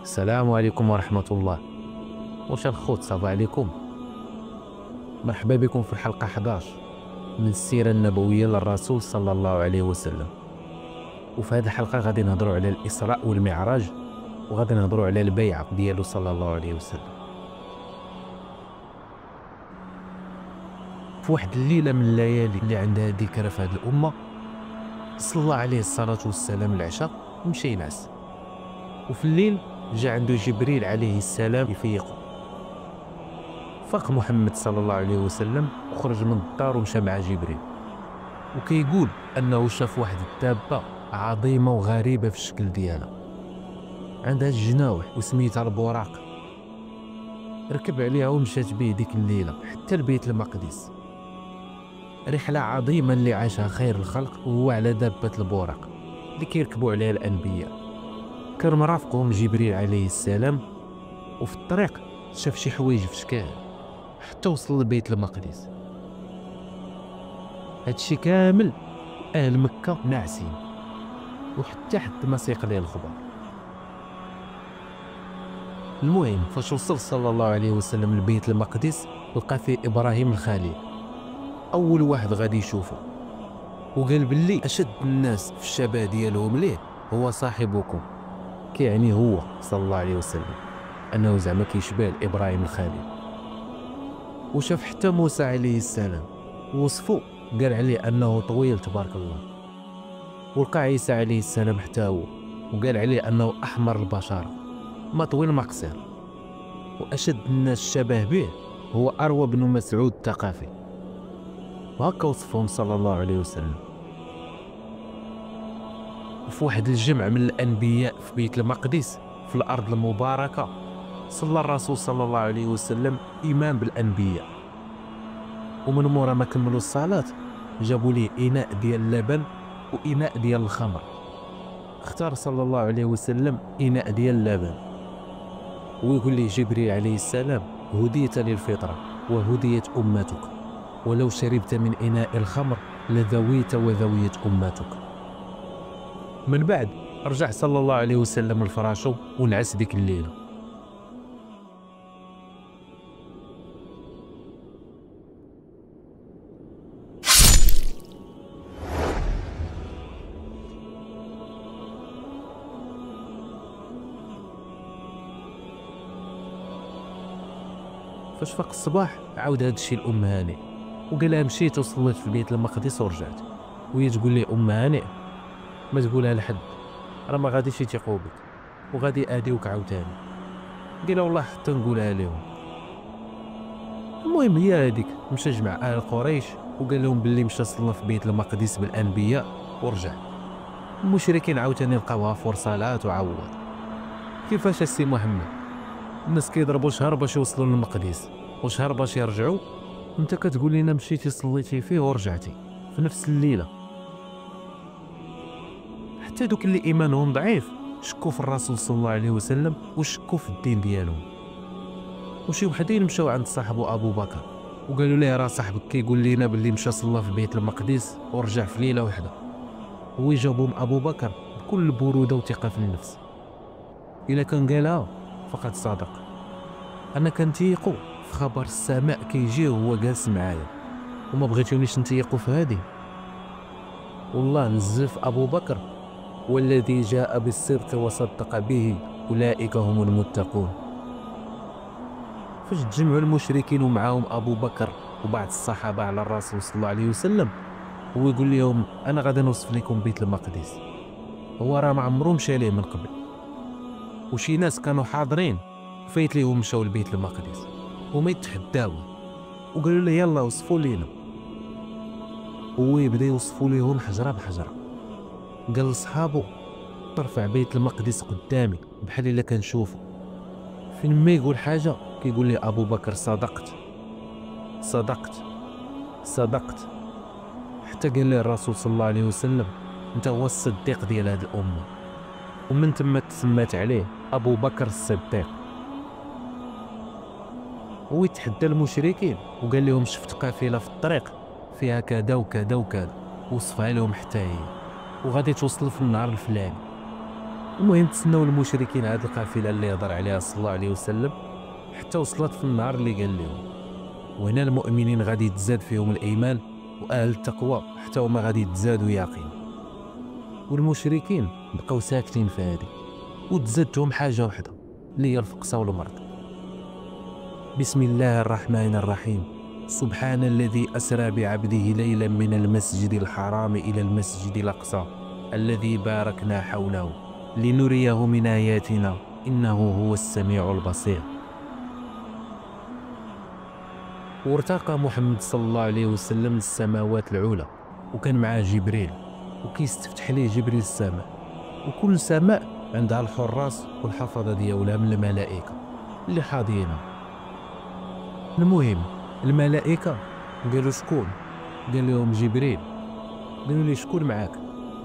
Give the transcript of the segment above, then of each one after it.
السلام عليكم ورحمة الله. واش الخوت صافا عليكم؟ مرحبا بكم في الحلقة 11 من السيرة النبوية للرسول صلى الله عليه وسلم. وفي هذه الحلقة غادي نهضروا على الإسراء والمعراج، وغادي نهضروا على البيعة ديالو صلى الله عليه وسلم. في واحد الليلة من الليالي اللي عندها ذكرى في هذه الأمة، صلى عليه الصلاة والسلام العشاء ومشى ينعس. وفي الليل جاء عنده جبريل عليه السلام يفيقه. فاق محمد صلى الله عليه وسلم وخرج من الدار ومشى مع جبريل، وكيقول انه شاف واحد الدابه عظيمه وغريبه في الشكل ديالها، عندها الجناوح وسميتها البراق. ركب عليها ومشات به ديك الليله حتى لبيت المقدس. رحله عظيمه اللي عاشها خير الخلق، وهو على دابه البراق اللي كيركبوا عليها الانبياء. كان مرافقهم جبريل عليه السلام، وفي الطريق شاف شي حوايج في شكال حتى وصل لبيت المقدس. هادشي كامل اهل مكه ناعسين، وحتى حد ما سيق ليه الخبر. المهم فاش وصل صلى الله عليه وسلم لبيت المقدس لقى فيه ابراهيم الخليل، اول واحد غادي يشوفه، وقال باللي اشد الناس في الشبه ديالهم ليه هو صاحبكم، كيعني هو صلى الله عليه وسلم، انه زعما كيشبه ابراهيم الخليل. وشاف حتى موسى عليه السلام وصفو، قال عليه انه طويل تبارك الله. ولقى عيسى عليه السلام حتى هو، وقال عليه انه احمر البشره، ما طويل ما قصير. واشد الناس شبه به هو اروى بن مسعود الثقفي. وهكا وصفهم صلى الله عليه وسلم. وفي واحد الجمع من الانبياء في بيت المقدس في الارض المباركه، صلى الرسول صلى الله عليه وسلم إمام بالأنبياء. ومن مورا ما كملوا الصلاة جابوا ليه إناء ديال اللبن وإناء ديال الخمر. اختار صلى الله عليه وسلم إناء ديال اللبن، ويقول ليه جبريل عليه السلام: هديت للفطرة وهديت أمتك، ولو شربت من إناء الخمر لذويت وذويت أمتك. من بعد رجع صلى الله عليه وسلم لفراشو ونعس ديك الليلة. فاش فاق الصباح عاود هذا الشيء لأم هانئ، وقال لها مشيت وصليت في بيت المقدس ورجعت. وهي تقول لي: أم هانئ ما تقولها لحد، راه ما غاديش يثيقوا بك وغادي يأذيوك عاوتاني. قال والله حتى نقولها لهم. المهم هي هذيك مشى جمع اهل قريش وقال لهم باللي مشى صلى في بيت المقدس بالانبياء ورجع. المشركين عاوتاني لقاوها فرصه لا تعوض. كيفاش السي محمد؟ الناس كيضربوا شهر باش يوصلوا للمقدس وشهر باش يرجعوا، انت كتقول لنا مشيتي صليتي فيه ورجعتي في نفس الليله. حتى دوك اللي ايمانهم ضعيف شكوا في الرسول صلى الله عليه وسلم وشكوا في الدين ديالهم. وشي وحدين مشاو عند صاحبو ابو بكر وقالوا ليه: راه صاحبك كيقول لنا باللي مشى صلى في بيت المقدس ورجع في ليله واحده. هو جاوبهم ابو بكر بكل بروده وثقه في النفس: الا كان قالها فقد صادق. انا كنتيقوا في خبر السماء كيجي وهو جالس معايا، وما بغيتونيش نتيقوا في هذه. والله نزف ابو بكر: والذي جاء بالصدق وصدق به اولئك هم المتقون. فاش تجمعوا المشركين ومعاهم ابو بكر وبعض الصحابه على الرسول صلى الله عليه وسلم، هو يقول لهم: انا غادي نوصف لكم بيت المقدس. هو راه ما عمرو مشى ليه من قبل، وشي ناس كانوا حاضرين فايت ليهم مشاو لبيت المقدس وما يتحداو، وقالوا له: يلا وصفوا لينا. هو يبدا يوصفوا ليهم حجره بحجره. قال لصحابو: ترفع بيت المقدس قدامي بحال الا كنشوفه. فين ما يقول حاجه كيقول لي ابو بكر: صدقت صدقت صدقت. حتى قال له الرسول صلى الله عليه وسلم: انت هو الصديق ديال هذه الامه. ومن ثم تسمات عليه ابو بكر الصديق. هو يتحدى المشركين وقال لهم: شفت قافله في الطريق فيها كذا وكذا وكذا، وصفها لهم حتى هي، وغادي توصل في النهار الفلاني. المهم تسناو المشركين هاد القافله اللي هضر عليها صلى الله عليه وسلم حتى وصلت في النهار اللي قال لهم. وهنا المؤمنين غادي يتزاد فيهم الايمان، واهل التقوى حتى هما غادي يتزادوا يقين. والمشركين بقاو ساكتين في هذه، وتزادتهم حاجه واحده اللي هي الفقصه والمرض. بسم الله الرحمن الرحيم. سبحان الذي أسرى بعبده ليلا من المسجد الحرام إلى المسجد الأقصى الذي باركنا حوله لنريه من آياتنا إنه هو السميع البصير. وارتقى محمد صلى الله عليه وسلم للسماوات العلى، وكان معاه جبريل، وكيستفتح ليه جبريل السماء، وكل سماء عندها الحراس والحفظة ديالها من الملائكة اللي حاضينها. المهم الملائكة قالوا شكون؟ قال لهم جبريل. قالوا لي شكون معاك؟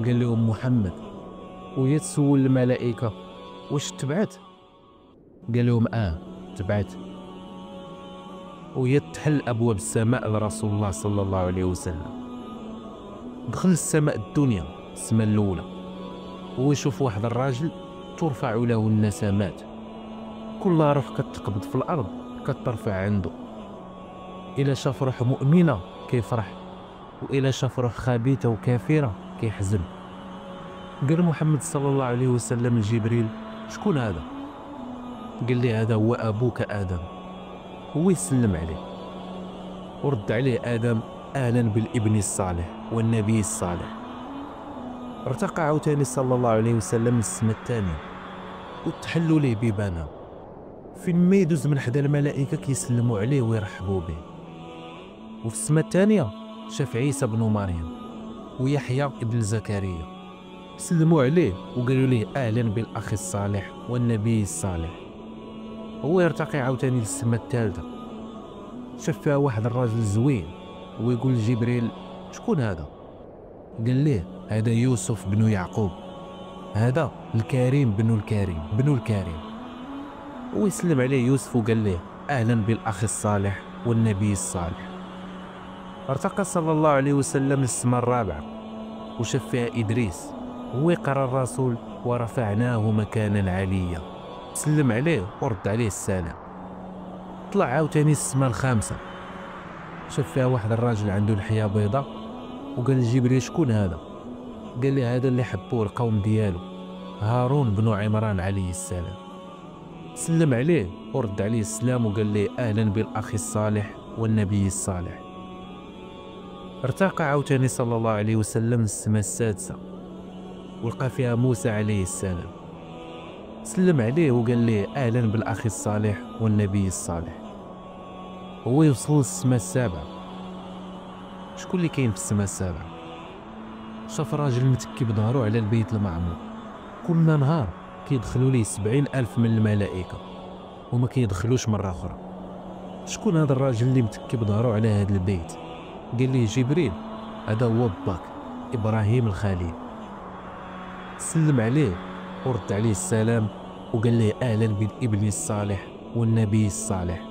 قال لهم محمد. وهي تسول الملائكة واش تبعت؟ قال لهم تبعت. وهي تحل أبواب السماء لرسول الله صلى الله عليه وسلم. دخل السماء الدنيا، السماء الأولى، هو يشوف واحد الراجل ترفع له النسمات، كل روح كتقبض في الأرض كترفع عنده. إلا شاف روح مؤمنة كيفرح، وإلا شاف روح خبيثة وكافرة كيحزن. قال محمد صلى الله عليه وسلم لجبريل شكون هذا؟ قال لي هذا هو أبوك آدم. هو يسلم عليه ورد عليه آدم أهلا بالابن الصالح والنبي الصالح. ارتقى عاوتاني صلى الله عليه وسلم للسماء الثانية، وتحلوا ليه بيبانها، فين ما يدوز من حدا الملائكة كيسلموا عليه ويرحبوا به. وفي السماء الثانية شاف عيسى بن مريم ويحيى ابن زكريا، سلموا عليه وقالوا ليه أهلا بالأخ الصالح والنبي الصالح. هو يرتقي عاوتاني للسماء الثالثة، شاف فيها واحد الراجل زوين، ويقول جبريل شكون هذا؟ قال ليه هذا يوسف بن يعقوب، هذا الكريم بن الكريم. ويسلم عليه يوسف وقال ليه أهلا بالأخ الصالح والنبي الصالح. ارتقى صلى الله عليه وسلم للسماء الرابعة، وشاف فيها إدريس، هو يقرأ الرسول ورفعناه مكانا عليا، سلم عليه ورد عليه السلام. طلع عاوتاني السماء الخامسة، شاف فيها واحد الراجل عنده لحية بيضاء، وقال لجبريل شكون هذا؟ قال لي هذا اللي حبوه القوم ديالو هارون بن عمران عليه السلام. سلم عليه ورد عليه السلام وقال لي أهلا بالأخ الصالح والنبي الصالح. ارتقى عاوتاني صلى الله عليه وسلم للسماء السادسة، ولقى فيها موسى عليه السلام. سلم عليه وقال لي أهلا بالأخ الصالح والنبي الصالح. هو يوصل للسماء السابعة. شكون اللي كاين في السماء السابعة؟ شاف راجل متكي بظهرو على البيت المعمور، كل نهار كيدخلوا ليه 70,000 من الملائكة وما كيدخلوش مرة أخرى. شكون هذا الراجل اللي متكي بظهرو على هذا البيت؟ قال لي جبريل هذا هو باك إبراهيم الخليل. سلم عليه ورد عليه السلام وقال لي أهلا بالابن الصالح والنبي الصالح.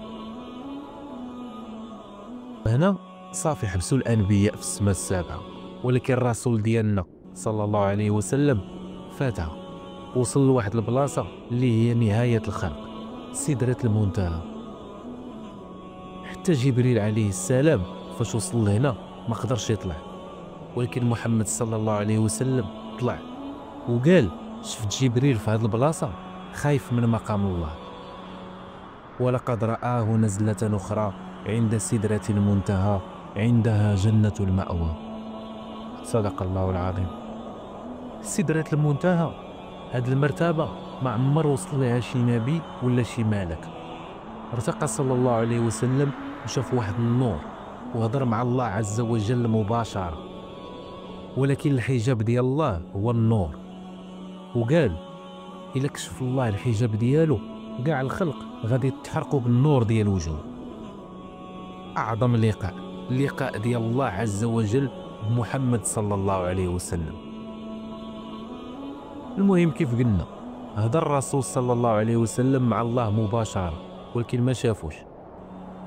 هنا صافي حبسوا الأنبياء في السماء السابعة، ولكن الرسول ديالنا صلى الله عليه وسلم فاتها، وصل لواحد البلاصة اللي هي نهاية الخلق، سدرة المنتهى. حتى جبريل عليه السلام فاش وصل لهنا ما قدرش يطلع، ولكن محمد صلى الله عليه وسلم طلع وقال شفت جبريل في هذه البلاصة خايف من مقام الله، ولقد رآه نزلة أخرى عند سدرة المنتهى عندها جنة المأوى. صدق الله العظيم. سدرة المنتهى هذه المرتبة ما عمر وصل لها شي نبي ولا شي ملك. ارتقى صلى الله عليه وسلم وشاف واحد النور وهضر مع الله عز وجل مباشرة، ولكن الحجاب ديال الله هو النور. وقال إلا كشف الله الحجاب ديالو كاع الخلق غادي يتحرقوا بالنور ديال وجهه. أعظم اللقاء ديال الله عز وجل بمحمد صلى الله عليه وسلم. المهم كيف قلنا هذا الرسول صلى الله عليه وسلم مع الله مباشرة، ولكن ما شافوش.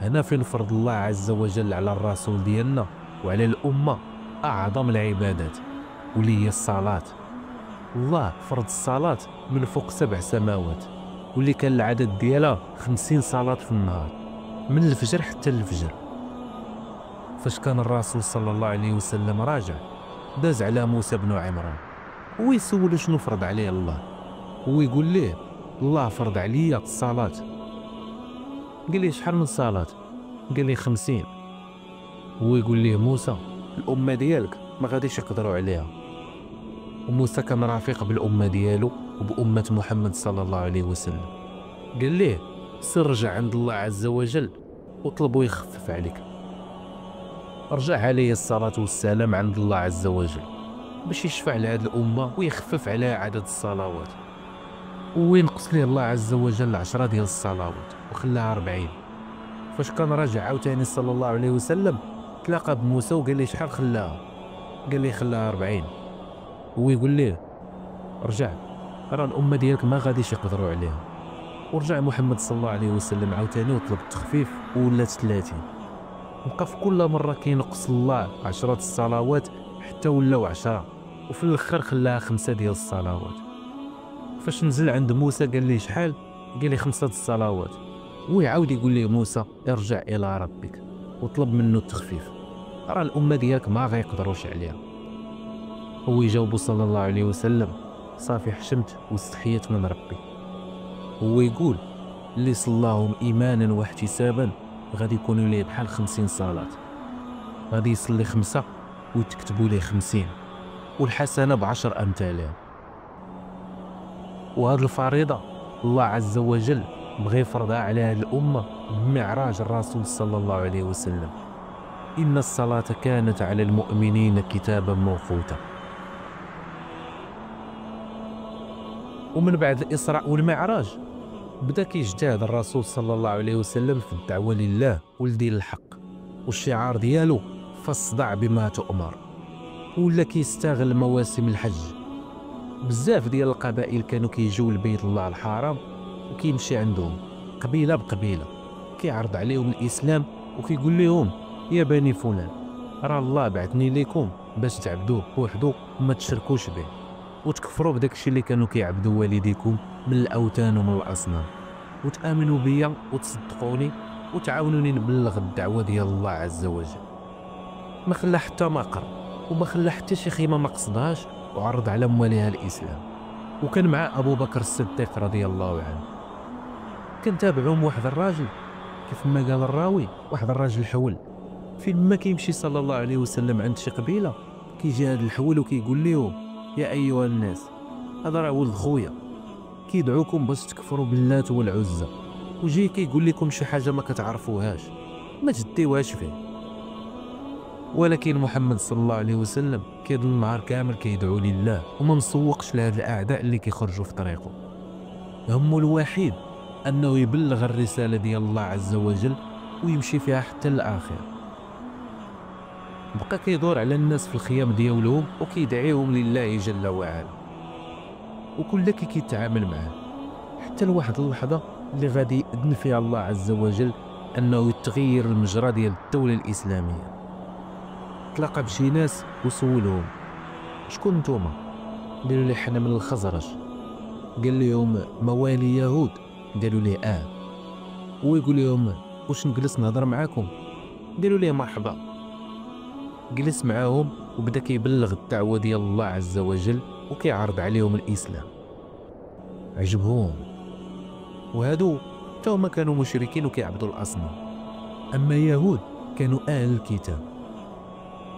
هنا فين فرض الله عز وجل على الرسول ديالنا وعلى الأمة أعظم العبادات واللي هي الصلاة. الله فرض الصلاة من فوق 7 سماوات، واللي كان العدد ديالها 50 صلاة في النهار من الفجر حتى الفجر. فاش كان الرسول صلى الله عليه وسلم راجع داز على موسى بن عمران ويسولو شنو فرض عليه الله، ويقول ليه الله فرض عليا الصلاة. قال لي شحال من صلاة؟ قال لي 50. هو يقول ليه موسى الأمة ديالك ما غاديش يقدروا عليها. وموسى كان رفيق بالأمة ديالو وبأمة محمد صلى الله عليه وسلم. قال ليه سر رجع عند الله عز وجل وطلبوا يخفف عليك. رجع عليه الصلاة والسلام عند الله عز وجل باش يشفع لهذه الأمة ويخفف عليها عدد الصلوات، وينقص ليه الله عز وجل 10 ديال الصلوات وخلاها 40. فاش كان راجع عاوتاني صلى الله عليه وسلم تلاقى بموسى وقال لي شحال خلاها؟ قال لي خلاها 40. هو يقول ليه رجع راه الأمة ديالك ما غاديش يقدروا عليها. ورجع محمد صلى الله عليه وسلم عاوتاني وطلب التخفيف وولات 30. بقى في كل مرة كينقص الله 10 الصلوات حتى ولاو 10، وفي الاخر خلاها 5 ديال الصلوات. فاش نزل عند موسى قال لي شحال؟ قال لي 5 الصلوات. ويعاود يقول لي موسى ارجع الى ربك وطلب منه التخفيف، راه الامه ديالك ما غيقدروش عليها. هو يجاوب صلى الله عليه وسلم صافي حشمت واستحيت من ربي. هو يقول اللي صلاهم ايمانا واحتسابا غادي يكونوا ليه بحال 50 صلاه، غادي يصلي 5 ويتكتبوا ليه 50، والحسنه ب10 امثالها. وهذه الفريضه الله عز وجل بغى يفرضها على هذه الامه بمعراج الرسول صلى الله عليه وسلم. ان الصلاه كانت على المؤمنين كتابا موقوتا. ومن بعد الاسراء والمعراج بدا كيجتهد الرسول صلى الله عليه وسلم في الدعوه لله ولدين الحق، والشعار ديالو فاصدع بما تؤمر. ولا كيستغل مواسم الحج. بزاف ديال القبائل كانوا كيجيو لبيت الله الحرام وكيمشي عندهم قبيله بقبيله كيعرض عليهم الاسلام وكيقول لهم يا بني فلان راه الله بعثني لكم باش تعبدوه بوحدو وما تشركوش به، وتكفروا بداك الشيء اللي كانوا كيعبدوا والديكم من الاوثان ومن الاصنام، وتامنوا بيا وتصدقوني وتعاونوني نبلغ الدعوه ديال الله عز وجل. ما خلى حتى مقر وما خلى حتى شي خيمه ما قصدهاش وعرض على مواليها الاسلام. وكان مع ابو بكر الصديق رضي الله عنه. كان تابعهم واحد الراجل كيف ما قال الراوي، واحد الراجل الحول، فين ما كيمشي صلى الله عليه وسلم عند شي قبيله كيجي هذا الحول وكيقول لهم يا ايها الناس هذا راه ولد خويا كيدعوكم باش تكفروا باللات والعزى، وجاي كيقول لكم شي حاجه ما كتعرفوهاش ما تديوهاش فيه. ولكن محمد صلى الله عليه وسلم كيضل النهار كامل كيدعو لله وما مسوقش لهاد الاعداء اللي كيخرجوا في طريقه. همه الوحيد انه يبلغ الرساله ديال الله عز وجل ويمشي فيها حتى الاخر. بقى كيدور على الناس في الخيام ديالهم وكيدعيهم لله جل وعلا، وكل كيتعامل معاه حتى لواحد اللحظه اللي غادي يأذن فيها الله عز وجل انه يتغير المجرى ديال الدوله الاسلاميه. تلاقى بشي ناس وسولهم شكون نتوما؟ قالوا لي حنا من الخزرج. قال لهم موالي يهود؟ قالوا لي هو يقول لهم واش نجلس نهضر معاكم؟ قالوا لي مرحبا. جلس معاهم وبدا كيبلغ الدعوه ديال الله عز وجل وكيعرض عليهم الاسلام. عجبهم، وهادو تا هما كانوا مشركين وكيعبدوا الاصنام. اما يهود كانوا اهل الكتاب،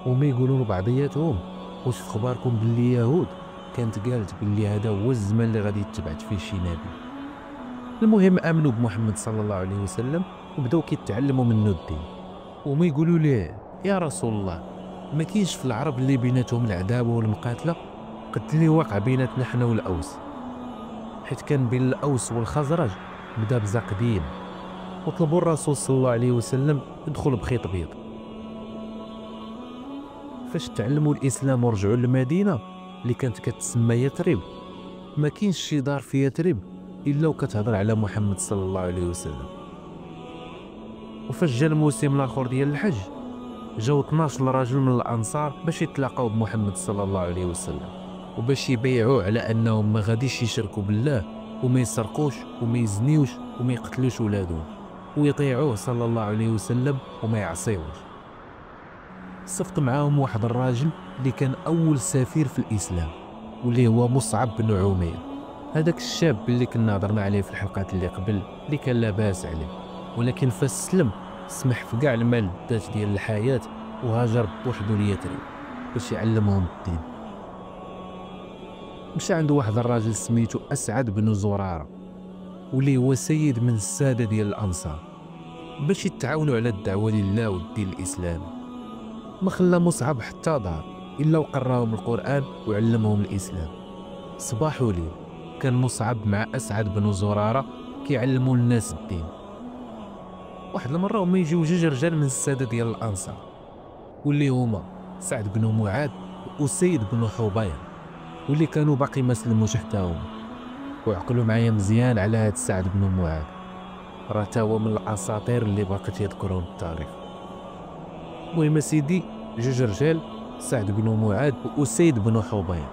وما يقولوا لبعضياتهم واش اخباركم باللي يهود كانت قالت باللي هذا هو الزمان اللي غادي يتبعت فيه شي نبي. المهم امنوا بمحمد صلى الله عليه وسلم وبداو كيتعلموا منه الدين. وما يقولوا ليه يا رسول الله ما كاينش في العرب اللي بيناتهم العداوه والمقاتله قد اللي واقع بيناتنا حنا والاوس، حيت كان بين الاوس والخزرج بدا بزا قديم، وطلبوا الرسول صلى الله عليه وسلم يدخل بخيط بيض. فاش تعلموا الاسلام ورجعوا للمدينه اللي كانت كتسمى يثرب، ما كاينش شي دار في يثرب الا وكتهضر على محمد صلى الله عليه وسلم. وفاش جا الموسم الاخر ديال الحج جاو 12 راجل من الانصار باش يتلاقاو بمحمد صلى الله عليه وسلم. وباش يبيعوه على انهم ما غاديش يشركوا بالله وما يسرقوش وما يزنيوش وما يقتلوش ولادهم، ويطيعوه صلى الله عليه وسلم وما يعصيوش. صفت معاهم واحد الراجل اللي كان اول سفير في الاسلام، واللي هو مصعب بن عمير. هذاك الشاب اللي كنا هضرنا عليه في الحلقات اللي قبل، اللي كان لاباس عليه، ولكن فاستسلم سمح في كاع الملذات ديال الحياه وهاجر بوحدو ليثرب باش يعلمهم الدين. مشى عنده واحد الراجل سميتو اسعد بن زراره، واللي هو سيد من الساده ديال الانصار، باش يتعاونوا على الدعوه لله والدين الاسلامي. ما خلى مصعب حتى دار الا وقراهم القران وعلمهم الاسلام. صباح وليل كان مصعب مع اسعد بن زراره كيعلموا الناس الدين. واحد المره هما يجيو جوج رجال من الساده ديال الانصار، واللي هما سعد بن معاذ واسيد بن حبير، واللي كانوا باقي ما سلموش حتى هما. وعقلوا معايا مزيان على هاد سعد بن معاذ، راه تا هو من الاساطير اللي باقي تيذكرون التاريخ. المهم سيدي، جوج رجال سعد بن معاذ واسيد بن حبير،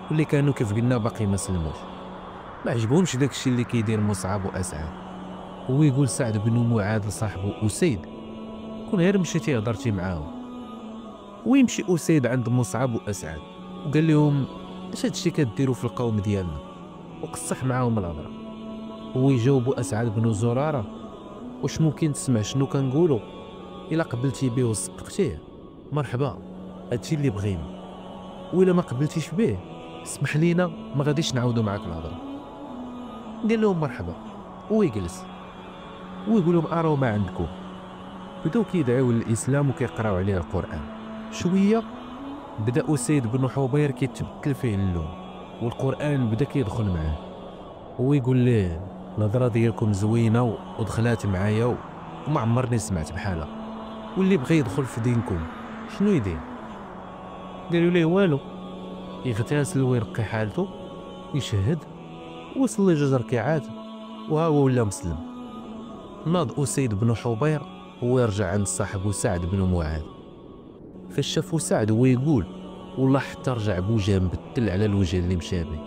واللي كانوا كيف قلنا باقي ما سلموش. ما عجبهمش داكشي اللي كيدير مصعب واسعد. هو يقول سعد بن معاذ لصاحبه اسيد، كون غير مشيتي هضرتي معاهم. ويمشي اسيد عند مصعب واسعد وقال لهم اش هادشي كديروا في القوم ديالنا، وقصح معاهم الهضره. هو يجاوبوا اسعد بن زراره، واش ممكن تسمع شنو كنقولوا؟ الا قبلتي به وصدقتيه مرحبا، هادشي اللي بغينا، وإلا ما قبلتيش به اسمح لينا ما غاديش نعاودوا معاك الهضره. قال لهم مرحبا ويجلس ويقول لهم اراو ما عندكم. بداو كيدعيو للاسلام وكيقراو عليه القران. شويه بدا اسيد بن حبير كيتبدل فيه اللون، والقران بدا كيدخل معاه. هو يقول ليه الهضره ديالكم زوينه ودخلات معايا وما عمرني سمعت بحالها، واللي بغى يدخل في دينكم شنو يدير؟ قالوا ليه والو، يغتسل ويرقي حالته يشهد ويصلي جوج ركعات وها هو ولا مسلم. ناض اسيد بن حبير هو يرجع عند صاحبه سعد بن معاذ. فاش شافو سعد هو يقول والله حتى رجع بوجه مبدل على الوجه اللي مشى به.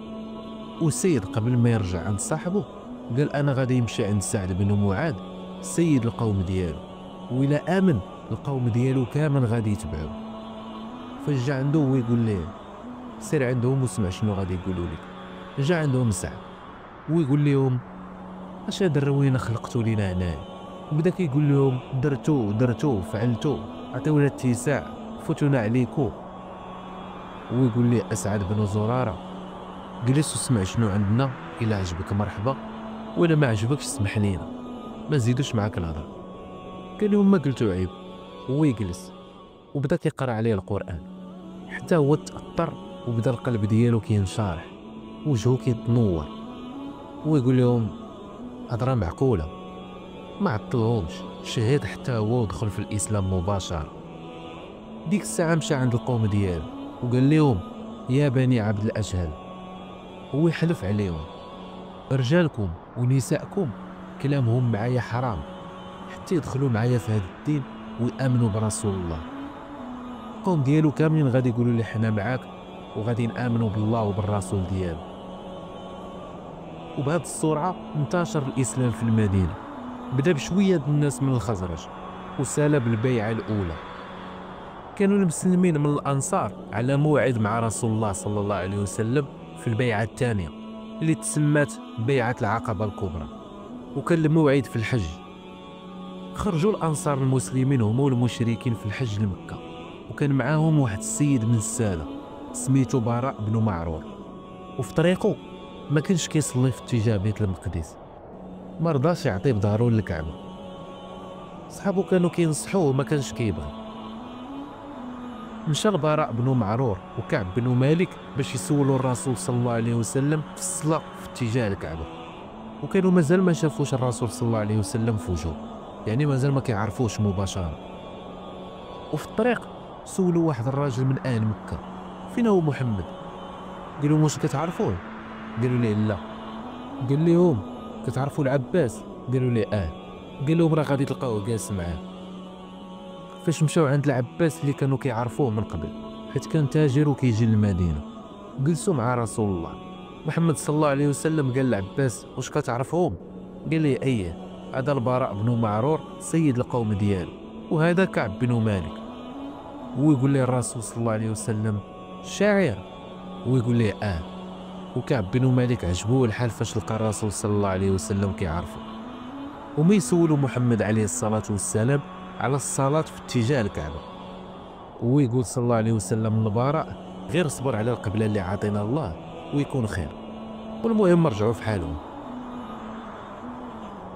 اسيد قبل ما يرجع عند صاحبه قال انا غادي يمشي عند سعد بن معاذ سيد القوم ديالو، وإلا امن القوم ديالو كامل غادي يتبعوه. فاش جا عنده هو يقول ليه سير عندهم وسمع شنو غادي يقولوا لك. جا عندهم سعد ويقول لهم اش هاد الروينه خلقتوا لينا هنايا؟ بدا كيقول لهم درتو فعلتو، عطيونا اتساع، فتونا عليكو. ويقول لي اسعد بن زراره جلس وسمع شنو عندنا، الا عجبك مرحبا، ولا ما عجبكش اسمح لينا ما نزيدوش معاك الهضره. قال لهم ما قلتو عيب. هو يجلس وبدا كيقرا عليه القران حتى هو تاثر وبدا القلب ديالو كينشرح وجهه كيتنور. هو يقول لهم هضره معقوله، ما عطلهمش، شهد حتى هو ودخل في الاسلام مباشره. ديك الساعه مشى عند القوم ديالو وقال لهم يا بني عبد الاشهل، هو يحلف عليهم رجالكم ونساءكم كلامهم معايا حرام حتى يدخلوا معايا في هذا الدين ويامنوا برسول الله. القوم ديالو كاملين غادي يقولوا لي حنا معاك وغادي نامنوا بالله وبالرسول ديالو. وبهذه السرعه انتشر الاسلام في المدينه. بدا بشويه الناس من الخزرج وسال بالبيعه الاولى. كانوا المسلمين من الانصار على موعد مع رسول الله صلى الله عليه وسلم في البيعه الثانيه اللي تسمات بيعه العقبه الكبرى، وكان الموعد في الحج. خرجوا الانصار المسلمين هم المشركين في الحج لمكه، وكان معاهم واحد السيد من الساده سميتو براء بن معرور. وفي طريقه ما كانش كيصلي في اتجاه بيت المقدس، ما رضاش يعطي بظهرو للكعبه. صحابو كانوا كينصحوه ما كانش كيبغي. مشى البراء بن معرور وكعب بن مالك باش يسولوا الرسول صلى الله عليه وسلم في الصلاه في اتجاه الكعبه، وكانوا مازال ما شافوش الرسول صلى الله عليه وسلم في وجهه، يعني مازال ما كيعرفوش مباشره. وفي الطريق سولوا واحد الراجل من اهل مكه فين هو محمد. قالوا واش كتعرفوه؟ قالوا ليه لا. قال لهم كتعرفوا العباس؟ قالوا ليه قال لهم راه غادي تلقاوه جالس معاه. فاش مشاو عند العباس اللي كانوا كيعرفوه من قبل حيت كان تاجر وكيجي للمدينه، جلسوا مع رسول الله. محمد صلى الله عليه وسلم قال لعباس: واش كتعرفهم؟ قال لي: ايه، هذا البراء بن معرور سيد القوم ديالو، وهذا كعب بن مالك. هو يقول لي الرسول صلى الله عليه وسلم: شاعر؟ هو يقول لي: وكعب بن مالك عجبوه الحال فاش لقى الرسول صلى الله عليه وسلم كيعرفه. وما يسولوا محمد عليه الصلاة والسلام على الصلاة في اتجاه الكعبة. هو يقول صلى الله عليه وسلم للبراء: غير صبر على القبلة اللي عطينا الله ويكون خير، والمهم رجعوا في حالهم.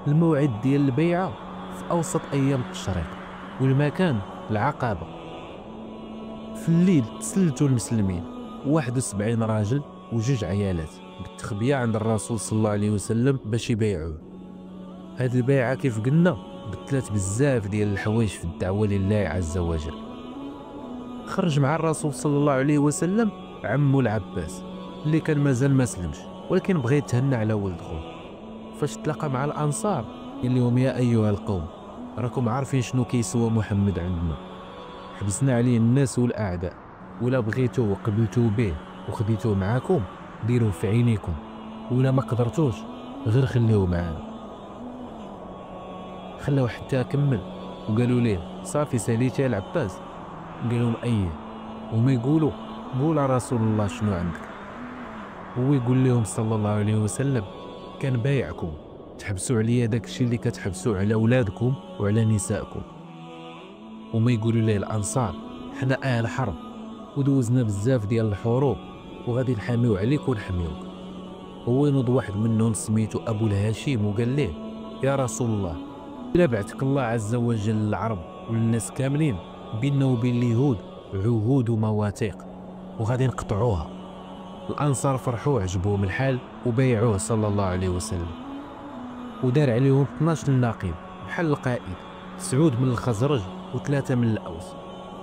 الموعد ديال البيعة في أوسط أيام التشريق، والمكان العقبة. في الليل تسلتوا المسلمين 71 راجل وجوج عيالات بالتخبية عند الرسول صلى الله عليه وسلم باش يبايعوه. هاد البيعة كيف قلنا بدلات بزاف ديال الحوايج في الدعوة لله عز وجل. خرج مع الرسول صلى الله عليه وسلم عمو العباس اللي كان مازال ما سلمش، ولكن بغى يتهنى على ولد خوه. فاش تلاقى مع الأنصار قال لهم: يا أيها القوم، راكم عارفين شنو كيسوى محمد عندنا، حبسنا عليه الناس والأعداء، ولا بغيتوه وقبلتوه به وخديتوه معاكم ديروه في عينيكم، ولا ما قدرتوش غير خليوه معانا. خلاو حتى كمل وقالوا ليه: صافي ساليتي العباس؟ قال لهم: ايه. وما يقولوا: قول رسول الله شنو عندك. هو يقول لهم صلى الله عليه وسلم: كان بايعكم تحبسوا عليا داك الشيء اللي كتحبسوا على اولادكم وعلى نسائكم. وما يقولوا ليه الانصار: حنا اهل حرب ودوزنا بزاف ديال الحروب وغادي نحاميو عليك ونحميوك. هو ينوض واحد منهم سميتو ابو الهاشم وقال ليه: يا رسول الله، إلا بعثك الله عز وجل للعرب والناس كاملين، بيننا وبين اليهود عهود ومواثيق وغادي نقطعوها. الأنصار فرحوا عجبوهم الحال وبايعوه صلى الله عليه وسلم، ودار عليهم 12 ناقب بحال القائد، 9 من الخزرج و3 من الأوس،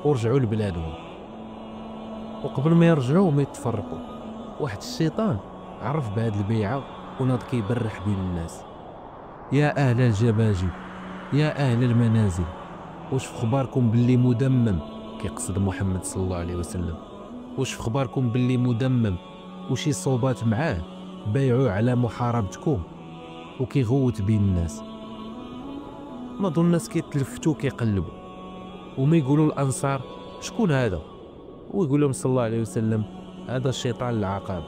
ورجعوا لبلادهم. وقبل ما يرجعوا ما يتفرقوا، واحد الشيطان عرف بهاد البيعة وناض كيبرح بين الناس: يا أهل الجباجب، يا أهل المنازل، واش في خباركم باللي مدمم، كيقصد محمد صلى الله عليه وسلم، واش في خباركم باللي مدمم وشي صوبات معاه بايعوه على محاربتكم وكيغوت بين الناس. ناضوا الناس كيتلفتوا كيقلبوا، وما يقولوا الأنصار: شكون هذا؟ ويقول لهم صلى الله عليه وسلم: هذا الشيطان العقاب.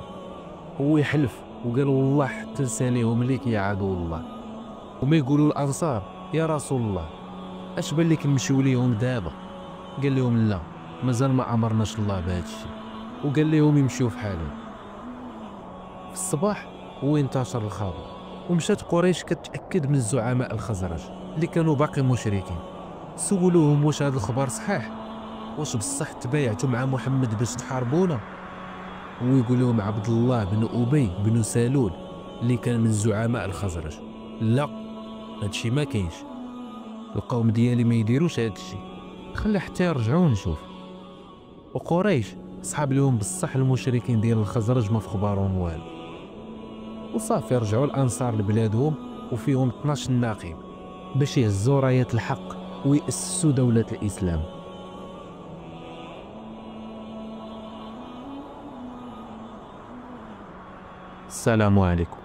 هو يحلف وقال: والله حتى لسانهم ليك يا عدو الله. وما يقولوا الأنصار: يا رسول الله، اش بان لك نمشيو ليهم دابا؟ قال لهم: لا، مازال ما امرناش الله بهذا الشيء. وقال لهم يمشيو في حالهم. في الصباح هو انتشر الخبر، ومشات قريش كتأكد من الزعماء الخزرج اللي كانوا باقي مشركين. سولوهم: واش هذا الخبر صحيح؟ واش بصح تبايعتوا مع محمد باش تحاربونا؟ هو يقول لهم: عبد الله بن أبي بن سالول اللي كان من زعماء الخزرج: لا، هادشي ما كاينش، القوم ديالي ما يديروش هادشي، خلي حتى يرجعوا نشوف. وقريش صحاب لهم بصح المشركين ديال الخزرج ما في خبارهم والو. وصافي رجعوا الانصار لبلادهم وفيهم 12 ناقب باش يهزوا راية الحق ويأسسوا دولة الإسلام. السلام عليكم.